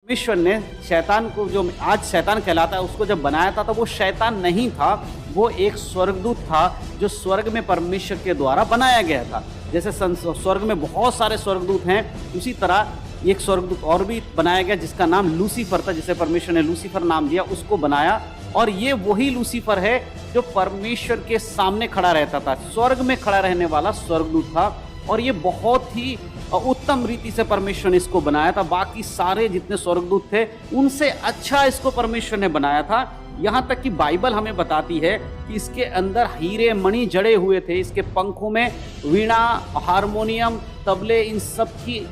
परमेश्वर ने शैतान को, जो आज शैतान कहलाता है, उसको जब बनाया था तो वो शैतान नहीं था, वो एक स्वर्गदूत था जो स्वर्ग में परमेश्वर के द्वारा बनाया गया था। जैसे स्वर्ग में बहुत सारे स्वर्गदूत हैं, उसी तरह एक स्वर्गदूत और भी बनाया गया जिसका नाम लूसीफर था, जिसे परमेश्वर ने लूसीफर नाम दिया, उसको बनाया। और ये वही लूसीफर है जो परमेश्वर के सामने खड़ा रहता था, स्वर्ग में खड़ा रहने वाला स्वर्गदूत था। और ये बहुत ही उत्तम रीति से परमेश्वर ने इसको बनाया था। बाकी सारे जितने स्वर्गदूत थे उनसे अच्छा इसको परमेश्वर ने बनाया था। यहाँ तक कि बाइबल हमें बताती है कि इसके अंदर हीरे मणि जड़े हुए थे, इसके पंखों में वीणा, हारमोनियम, तबले, इन सब की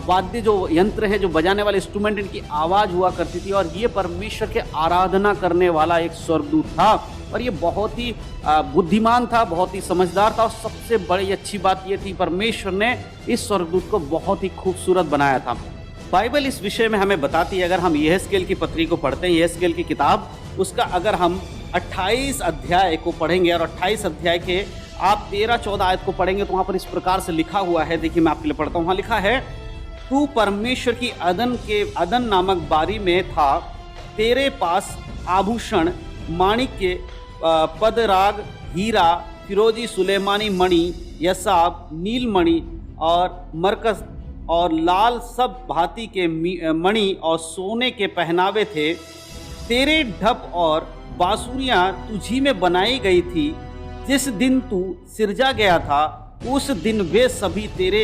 वाद्य जो यंत्र है, जो बजाने वाले इंस्ट्रूमेंट, इनकी आवाज़ हुआ करती थी। और ये परमेश्वर के आराधना करने वाला एक स्वर्गदूत था। और ये बहुत ही बुद्धिमान था, बहुत ही समझदार था। और सबसे बड़ी अच्छी बात ये थी, परमेश्वर ने इस स्वर्गदूत को बहुत ही खूबसूरत बनाया था। बाइबल इस विषय में हमें बताती है, अगर हम यहेजकेल की पत्री को पढ़ते हैं, यहेजकेल की किताब, उसका अगर हम 28 अध्याय को पढ़ेंगे और 28 अध्याय के आप 13-14 आयत को पढ़ेंगे तो वहाँ पर इस प्रकार से लिखा हुआ है। देखिए, मैं आपके लिए पढ़ता हूँ। वहाँ लिखा है, तू परमेश्वर की अदन नामक बारी में था, तेरे पास आभूषण, माणिक्य, पदराग, हीरा, फिरोजी, सुलेमानी मणि, यसाब, नीलमणि और मरकस और लाल सब भांति के मणि और सोने के पहनावे थे। तेरे ढप और बांसुरियां तुझी में बनाई गई थी। जिस दिन तू सिरजा गया था उस दिन वे सभी तेरे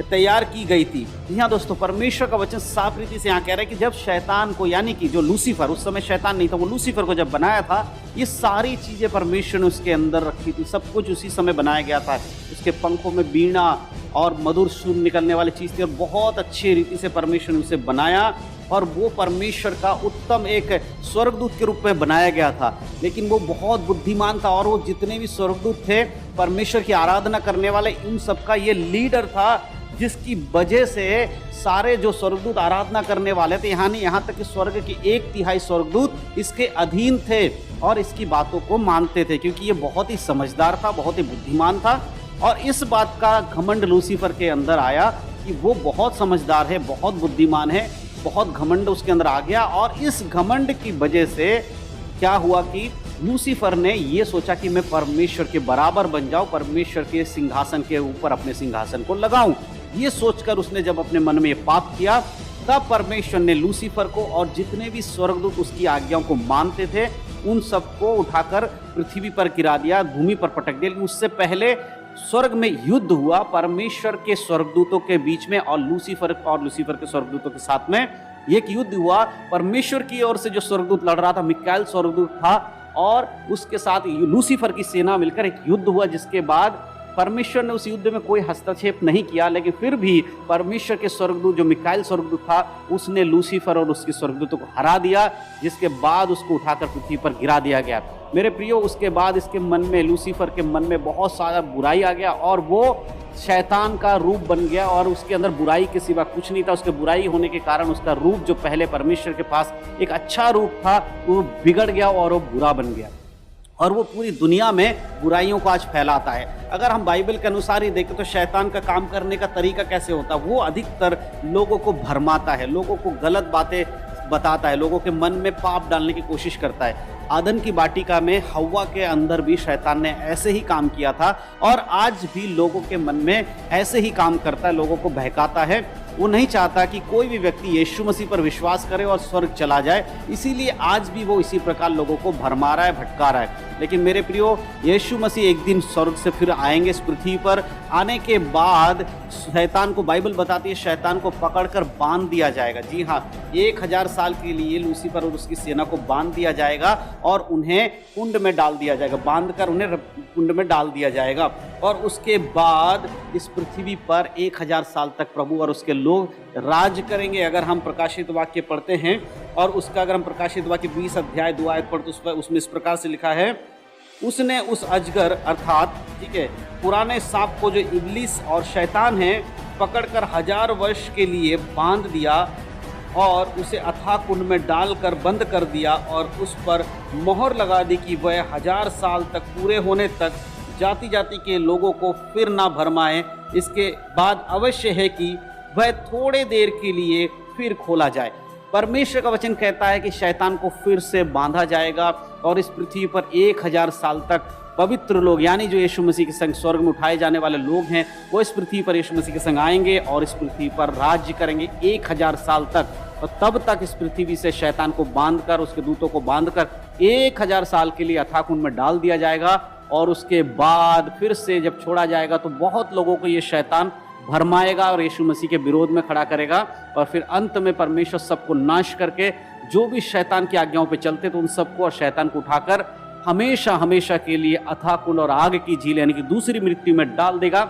तैयार की गई थी। यहाँ दोस्तों, परमेश्वर का वचन साफ रीति से यहाँ कह रहा है कि जब शैतान को, यानी कि जो लूसीफर, उस समय शैतान नहीं था, वो लूसीफर को जब बनाया था, ये सारी चीज़ें परमेश्वर ने उसके अंदर रखी थी। सब कुछ उसी समय बनाया गया था। उसके पंखों में वीणा और मधुर सुर निकलने वाली चीज़ थी और बहुत अच्छी रीति से परमेश्वर ने उसे बनाया। और वो परमेश्वर का उत्तम एक स्वर्गदूत के रूप में बनाया गया था। लेकिन वो बहुत बुद्धिमान था और वो जितने भी स्वर्गदूत थे परमेश्वर की आराधना करने वाले, इन सबका ये लीडर था, जिसकी वजह से सारे जो स्वर्गदूत आराधना करने वाले थे, यहाँ तक कि स्वर्ग की 1/3 स्वर्गदूत इसके अधीन थे और इसकी बातों को मानते थे, क्योंकि ये बहुत ही समझदार था, बहुत ही बुद्धिमान था। और इस बात का घमंड लूसीफर के अंदर आया कि वो बहुत समझदार है, बहुत बुद्धिमान है, बहुत घमंड उसके अंदर आ गया। और इस घमंड की वजह से क्या हुआ कि लूसीफर ने ये सोचा कि मैं परमेश्वर के बराबर बन जाऊं, परमेश्वर के सिंहासन के ऊपर अपने सिंहासन को लगाऊं। ये सोचकर उसने जब अपने मन में ये पाप किया, तब परमेश्वर ने लूसीफर को और जितने भी स्वर्गदूत उसकी आज्ञाओं को मानते थे उन सबको उठाकर पृथ्वी पर गिरा दिया, भूमि पर पटक दिया। लेकिन उससे पहले स्वर्ग में युद्ध हुआ परमेश्वर के स्वर्गदूतों के बीच में और लूसीफर के स्वर्गदूतों के साथ में एक युद्ध हुआ। परमेश्वर की ओर से जो स्वर्गदूत लड़ रहा था, मिकाएल स्वर्गदूत था, और उसके साथ लूसीफर की सेना मिलकर एक युद्ध हुआ, जिसके बाद परमेश्वर ने उस युद्ध में कोई हस्तक्षेप नहीं किया। लेकिन फिर भी परमेश्वर के स्वर्गदूत जो मिकाएल स्वर्गदूत था, उसने लूसीफर और उसके स्वर्गदूतों को हरा दिया, जिसके बाद उसको उठाकर पृथ्वी पर गिरा दिया गया। मेरे प्रियो, उसके बाद इसके मन में, लूसीफर के मन में बहुत सारा बुराई आ गया और वो शैतान का रूप बन गया और उसके अंदर बुराई के सिवा कुछ नहीं था। उसके बुराई होने के कारण उसका रूप, जो पहले परमेश्वर के पास एक अच्छा रूप था, वो बिगड़ गया और वो बुरा बन गया और वो पूरी दुनिया में बुराइयों को आज फैलाता है। अगर हम बाइबल के अनुसार ही देखें तो शैतान का काम करने का तरीका कैसे होता है, वो अधिकतर लोगों को भरमाता है, लोगों को गलत बातें बताता है, लोगों के मन में पाप डालने की कोशिश करता है। आदम की वाटिका में हव्वा के अंदर भी शैतान ने ऐसे ही काम किया था और आज भी लोगों के मन में ऐसे ही काम करता है, लोगों को बहकाता है। वो नहीं चाहता कि कोई भी व्यक्ति यीशु मसीह पर विश्वास करे और स्वर्ग चला जाए, इसीलिए आज भी वो इसी प्रकार लोगों को भरमा रहा है, भटका रहा है। लेकिन मेरे प्रियो, यीशु मसीह एक दिन स्वर्ग से फिर आएंगे इस पृथ्वी पर। आने के बाद शैतान को, बाइबल बताती है, शैतान को पकड़कर बांध दिया जाएगा। जी हाँ, 1000 साल के लिए लूसीफर और उसकी सेना को बांध दिया जाएगा और उन्हें कुंड में डाल दिया जाएगा, बांधकर उन्हें कुंड में डाल दिया जाएगा। और उसके बाद इस पृथ्वी पर 1000 साल तक प्रभु और उसके लोग राज करेंगे। अगर हम प्रकाशित वाक्य पढ़ते हैं और उसका, अगर हम प्रकाशित वाक्य 20 अध्याय 2 आयत पढ़ते हैं, उसमें इस प्रकार से लिखा है, उसने उस अजगर अर्थात, ठीक है, पुराने सांप को जो इब्लिस और शैतान है, पकड़कर 1000 वर्ष के लिए बांध दिया और उसे अथाह कुंड में डालकर बंद कर दिया और उस पर मोहर लगा दी कि वह 1000 साल तक पूरे होने तक जाति जाति के लोगों को फिर ना भरमाए। इसके बाद अवश्य है कि वह थोड़े देर के लिए फिर खोला जाए। परमेश्वर का वचन कहता है कि शैतान को फिर से बांधा जाएगा और इस पृथ्वी पर 1000 साल तक पवित्र लोग, यानी जो यीशु मसीह के संग स्वर्ग में उठाए जाने वाले लोग हैं, वो इस पृथ्वी पर यीशु मसीह के संग आएंगे और इस पृथ्वी पर राज्य करेंगे 1000 साल तक। और तब तक इस पृथ्वी से शैतान को बांधकर, उसके दूतों को बांधकर 1000 साल के लिए अथाह कुंड में डाल दिया जाएगा। और उसके बाद फिर से जब छोड़ा जाएगा तो बहुत लोगों को ये शैतान भरमाएगा और यीशु मसीह के विरोध में खड़ा करेगा। और फिर अंत में परमेश्वर सबको नाश करके, जो भी शैतान की आज्ञाओं पे चलते तो उन सबको और शैतान को उठाकर हमेशा हमेशा के लिए अथाह कुंड और आग की झील यानी कि दूसरी मृत्यु में डाल देगा।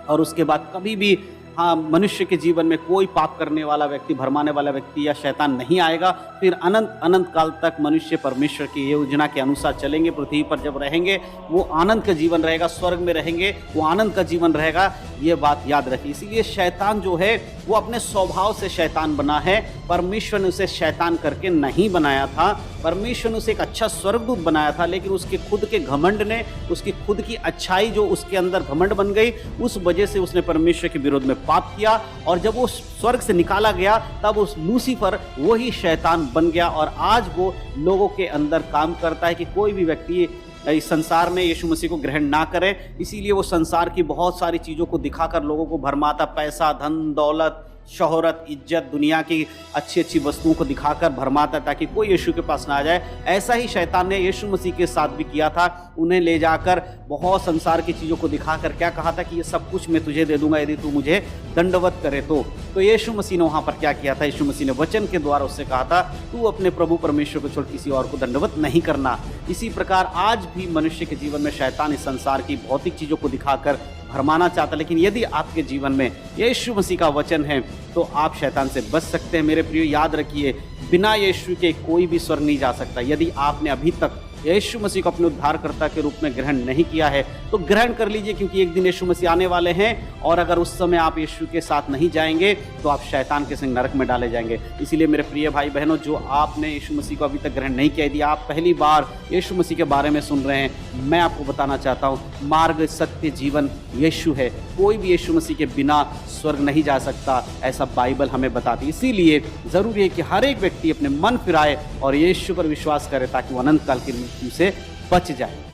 और उसके बाद कभी भी मनुष्य के जीवन में कोई पाप करने वाला व्यक्ति, भरमाने वाला व्यक्ति या शैतान नहीं आएगा। फिर अनंत अनंत काल तक मनुष्य परमेश्वर की योजना के अनुसार चलेंगे। पृथ्वी पर जब रहेंगे वो आनंद का जीवन रहेगा, स्वर्ग में रहेंगे वो आनंद का जीवन रहेगा। ये बात याद रखिए। इसीलिए शैतान जो है वो अपने स्वभाव से शैतान बना है। परमेश्वर ने उसे शैतान करके नहीं बनाया था। परमेश्वर ने उसे एक अच्छा स्वर्गदूत बनाया था, लेकिन उसके खुद के घमंड ने, उसकी खुद की अच्छाई जो उसके अंदर घमंड बन गई, उस वजह से उसने परमेश्वर के विरोध में पाप किया। और जब वो स्वर्ग से निकाला गया तब उस लूसीफर वही शैतान बन गया। और आज वो लोगों के अंदर काम करता है कि कोई भी व्यक्ति इस संसार में यीशु मसीह को ग्रहण ना करे। इसीलिए वो संसार की बहुत सारी चीज़ों को दिखाकर लोगों को भरमाता, पैसा, धन, दौलत, शोहरत, इज्जत, दुनिया की अच्छी अच्छी वस्तुओं को दिखाकर भरमाता ताकि कोई यीशु के पास ना आ जाए। ऐसा ही शैतान ने यीशु मसीह के साथ भी किया था। उन्हें ले जाकर बहुत संसार की चीज़ों को दिखाकर क्या कहा था कि ये सब कुछ मैं तुझे दे दूंगा यदि तू मुझे दंडवत करे तो यीशु मसीह ने वहाँ पर क्या किया था? यीशु मसीह ने वचन के द्वारा उससे कहा था, तू अपने प्रभु परमेश्वर को छोड़ किसी और को दंडवत नहीं करना। इसी प्रकार आज भी मनुष्य के जीवन में शैतान इस संसार की भौतिक चीज़ों को दिखाकर भरमाना चाहता। लेकिन यदि आपके जीवन में यीशु मसीह का वचन है तो आप शैतान से बच सकते हैं। मेरे प्रियो, याद रखिए, बिना यीशु के कोई भी स्वर्ग नहीं जा सकता। यदि आपने अभी तक यीशु मसीह को अपने उद्धारकर्ता के रूप में ग्रहण नहीं किया है तो ग्रहण कर लीजिए, क्योंकि एक दिन यीशु मसीह आने वाले हैं। और अगर उस समय आप यीशु के साथ नहीं जाएंगे तो आप शैतान के संग नरक में डाले जाएंगे। इसीलिए मेरे प्रिय भाई बहनों, जो आपने यीशु मसीह को अभी तक ग्रहण नहीं किया, यदि आप पहली बार यीशु मसीह के बारे में सुन रहे हैं, मैं आपको बताना चाहता हूँ, मार्ग, सत्य, जीवन यीशु है। कोई भी यीशु मसीह के बिना स्वर्ग नहीं जा सकता, ऐसा बाइबल हमें बताती है। इसीलिए ज़रूरी है कि हर एक व्यक्ति अपने मन फिराए और यीशु पर विश्वास करे ताकि वो अनंत काल की मृत्यु से बच जाए।